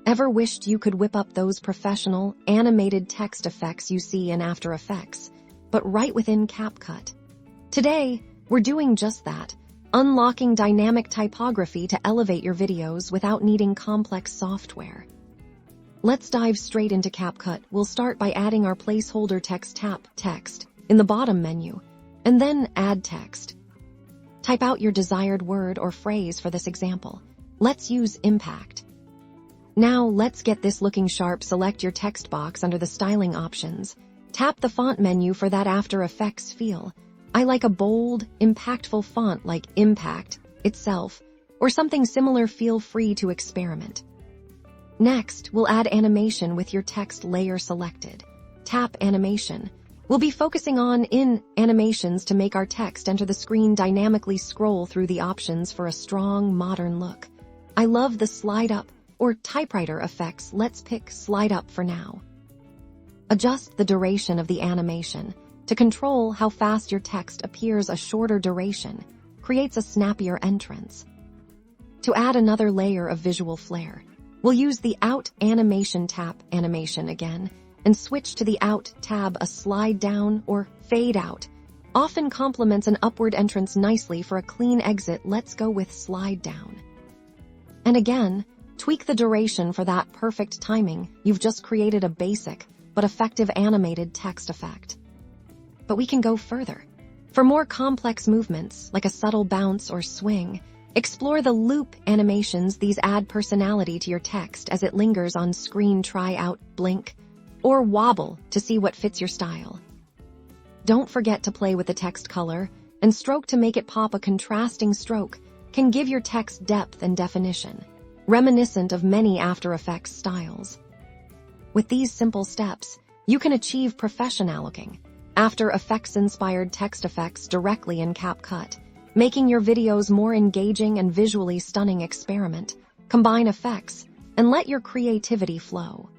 Ever wished you could whip up those professional, animated text effects you see in After Effects, but right within Capcut? Today, we're doing just that, unlocking dynamic typography to elevate your videos without needing complex software. Let's dive straight into Capcut. We'll start by adding our placeholder text. Tap Text in the bottom menu, and then Add Text. Type out your desired word or phrase for this example. Let's use impact. Now let's get this looking sharp. Select your text box under the styling options. Tap the font menu for that After Effects feel. I like a bold, impactful font like Impact itself, or something similar. Feel free to experiment. Next, we'll add animation with your text layer selected. Tap Animation. We'll be focusing on in animations to make our text enter the screen. Dynamically scroll through the options for a strong, modern look. I love the slide up or typewriter effects. Let's pick slide up for now. Adjust the duration of the animation. To control how fast your text appears, a shorter duration creates a snappier entrance. To add another layer of visual flair, we'll use the Out Animation. Tap Animation again and switch to the Out tab. A slide down or fade out often complements an upward entrance nicely. For a clean exit, let's go with slide down. And again, tweak the duration for that perfect timing. You've just created a basic but effective animated text effect. But we can go further. For more complex movements, like a subtle bounce or swing, explore the loop animations. These add personality to your text as it lingers on screen. Try out blink or wobble to see what fits your style. Don't forget to play with the text color and stroke to make it pop. A contrasting stroke can give your text depth and definition, reminiscent of many After Effects styles. With these simple steps, you can achieve professional-looking, After Effects-inspired text effects directly in Capcut, making your videos more engaging and visually stunning. Experiment, combine effects, and let your creativity flow.